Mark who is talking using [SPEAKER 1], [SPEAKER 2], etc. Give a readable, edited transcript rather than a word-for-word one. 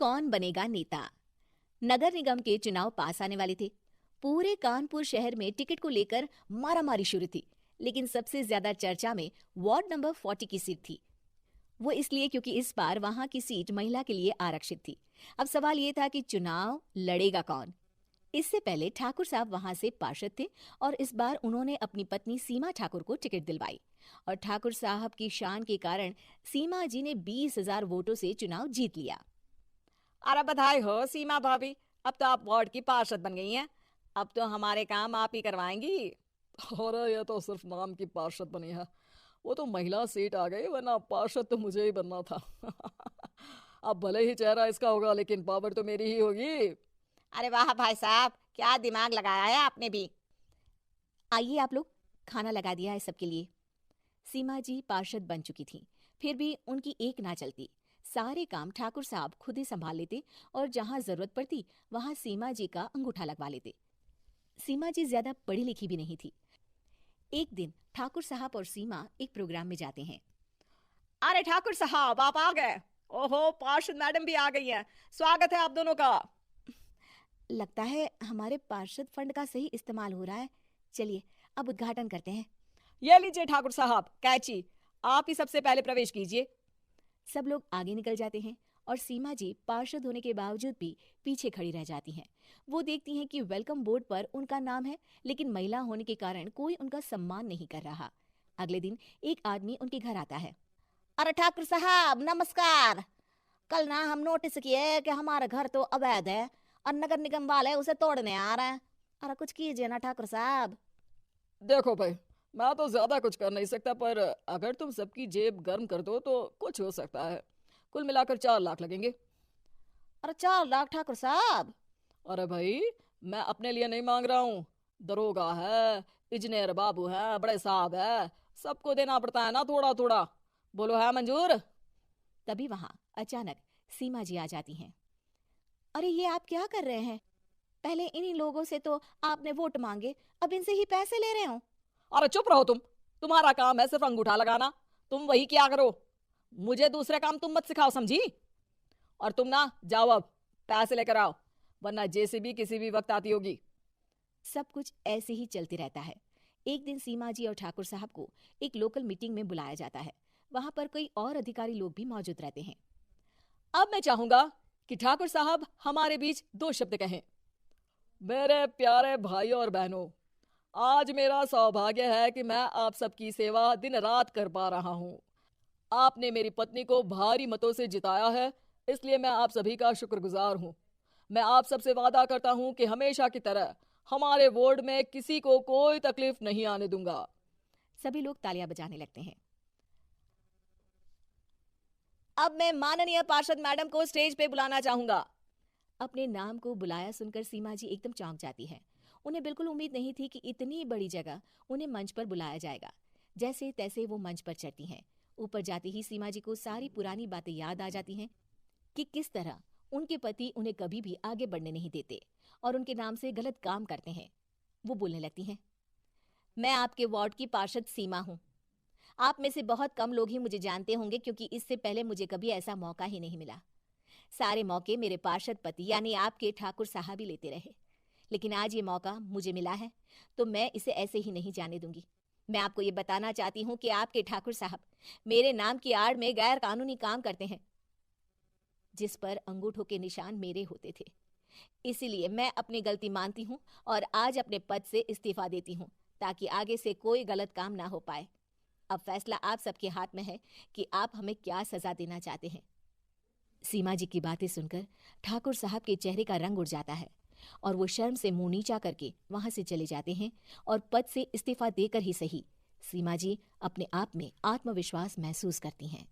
[SPEAKER 1] कौन बनेगा नेता। नगर निगम के चुनाव पास आने वाले थे। पूरे कानपुर शहर में टिकट को लेकर मारामारी शुरू थी, लेकिन सबसे ज्यादा चर्चा में वार्ड नंबर 40 की सीट थी। वो इसलिए क्योंकि इस बार वहां की सीट महिला के लिए आरक्षित थी। अब सवाल ये था कि चुनाव लड़ेगा कौन। इससे पहले ठाकुर साहब वहां से पार्षद थे और इस बार उन्होंने अपनी पत्नी सीमा ठाकुर को टिकट दिलवाई और ठाकुर साहब की शान के कारण सीमा जी ने 20,000 वोटों से चुनाव जीत लिया।
[SPEAKER 2] अरे बधाई हो सीमा भाभी, अब तो आप वार्ड की पार्षद बन गई हैं। अब तो हमारे काम आप ही करवाएंगी।
[SPEAKER 3] अरे ये तो सिर्फ नाम की पार्षद बनी है, वो तो महिला सीट आ गई, वरना पार्षद तो मुझे ही बनना था। अब भले ही चेहरा इसका होगा लेकिन पावर तो मेरी ही होगी।
[SPEAKER 2] अरे वाह भाई साहब, क्या दिमाग लगाया है आपने भी।
[SPEAKER 1] आइए आप लोग, खाना लगा दिया है सबके लिए। सीमा जी पार्षद बन चुकी थी, फिर भी उनकी एक ना चलती। सारे काम ठाकुर साहब खुद ही संभाल लेते और जहां जरूरत पड़ती वहां सीमा जी का अंगूठा लगवा लेते। सीमा जी ज्यादा पढ़ी लिखी भी नहीं थी। एक दिन ठाकुर साहब और सीमा एक प्रोग्राम में जाते हैं।
[SPEAKER 2] अरे ठाकुर साहब, आप आ गए। ओहो, पार्षद मैडम भी आ गई हैं। स्वागत है आप दोनों का।
[SPEAKER 1] लगता है हमारे पार्षद फंड का सही इस्तेमाल हो रहा है। चलिए अब उद्घाटन करते हैं।
[SPEAKER 2] ये लीजिए ठाकुर साहब कैची, आप ही सबसे पहले प्रवेश कीजिए।
[SPEAKER 1] सब लोग आगे निकल जाते हैं और सीमा जी पार्षद होने के बावजूद भी पीछे खड़ी रह जाती हैं। वो देखती हैं कि वेलकम बोर्ड पर उनका नाम है, लेकिन महिला होने के कारण कोई उनका सम्मान नहीं कर रहा। अगले दिन एक आदमी उनके घर आता है।
[SPEAKER 2] अरे ठाकुर साहब नमस्कार। कल ना हम नोटिस किए कि हमारा घर तो अवैध है और नगर निगम वाले उसे तोड़ने आ रहे हैं। अरे कुछ कीजिए ना ठाकुर साहब।
[SPEAKER 3] देखो भाई, मैं तो ज्यादा कुछ कर नहीं सकता, पर अगर तुम सबकी जेब गर्म कर दो तो कुछ हो सकता है। कुल मिलाकर 4 लाख लगेंगे।
[SPEAKER 2] अरे 4 लाख ठाकुर साहब?
[SPEAKER 3] अरे भाई, मैं अपने लिए नहीं मांग रहा हूँ। दरोगा है, इंजीनियर बाबू है, बड़े साहब है, सबको देना पड़ता है ना थोड़ा थोड़ा। बोलो है मंजूर?
[SPEAKER 1] तभी वहां अचानक सीमा जी आ जाती हैं। अरे ये आप क्या कर रहे हैं? पहले इन्हीं लोगों से तो आपने वोट मांगे, अब इनसे ही पैसे ले रहे हो।
[SPEAKER 3] अरे चुप रहो तुम। तुम्हारा काम है सिर्फ अंगूठा लगाना, तुम वही किया करो। मुझे दूसरे काम तुम मत सिखाओ, समझी? और तुम ना जाओ, अब पैसे लेकर आओ, वरना जेसीबी किसी भी वक्त आती होगी।
[SPEAKER 1] सब कुछ ऐसे ही चलते रहता है। एक दिन सीमा जी और ठाकुर साहब को एक लोकल मीटिंग में बुलाया जाता है। वहां पर कई और अधिकारी लोग भी मौजूद रहते हैं।
[SPEAKER 3] अब मैं चाहूंगा कि ठाकुर साहब हमारे बीच 2 शब्द कहें। मेरे प्यारे भाइयों और बहनों, आज मेरा सौभाग्य है कि मैं आप सबकी सेवा दिन रात कर पा रहा हूँ। आपने मेरी पत्नी को भारी मतों से जिताया है, इसलिए मैं आप सभी का शुक्रगुजार हूँ। मैं आप सबसे वादा करता हूँ कि हमेशा की तरह हमारे वार्ड में किसी को कोई तकलीफ नहीं आने दूंगा।
[SPEAKER 1] सभी लोग तालियां बजाने लगते हैं।
[SPEAKER 2] अब मैं माननीय पार्षद मैडम को स्टेज पे बुलाना चाहूंगा।
[SPEAKER 1] अपने नाम को बुलाया सुनकर सीमा जी एकदम चौंक जाती है। उन्हें बिल्कुल उम्मीद नहीं थी कि इतनी बड़ी जगह उन्हें मंच पर बुलाया जाएगा। जैसे तैसे वो मंच पर चढ़ती हैं। ऊपर जाते ही सीमा जी को सारी पुरानी बातें याद आ जाती हैं कि किस तरह उनके पति उन्हें कभी भी आगे बढ़ने नहीं देते और उनके नाम से गलत काम करते हैं। वो बोलने लगती हैं।
[SPEAKER 2] मैं आपके वार्ड की पार्षद सीमा हूँ। आप में से बहुत कम लोग ही मुझे जानते होंगे, क्योंकि इससे पहले मुझे कभी ऐसा मौका ही नहीं मिला। सारे मौके मेरे पार्षद पति यानी आपके ठाकुर साहब ही लेते रहे, लेकिन आज ये मौका मुझे मिला है तो मैं इसे ऐसे ही नहीं जाने दूंगी। मैं आपको ये बताना चाहती हूँ कि आपके ठाकुर साहब मेरे नाम की आड़ में गैर कानूनी काम करते हैं, जिस पर अंगूठों के निशान मेरे होते थे। इसीलिए मैं अपनी गलती मानती हूँ और आज अपने पद से इस्तीफा देती हूँ, ताकि आगे से कोई गलत काम ना हो पाए। अब फैसला आप सबके हाथ में है कि आप हमें क्या सजा देना चाहते हैं।
[SPEAKER 1] सीमा जी की बातें सुनकर ठाकुर साहब के चेहरे का रंग उड़ जाता है और वो शर्म से मुंह नीचा करके वहां से चले जाते हैं और पद से इस्तीफा देकर ही सही सीमा जी अपने आप में आत्मविश्वास महसूस करती हैं।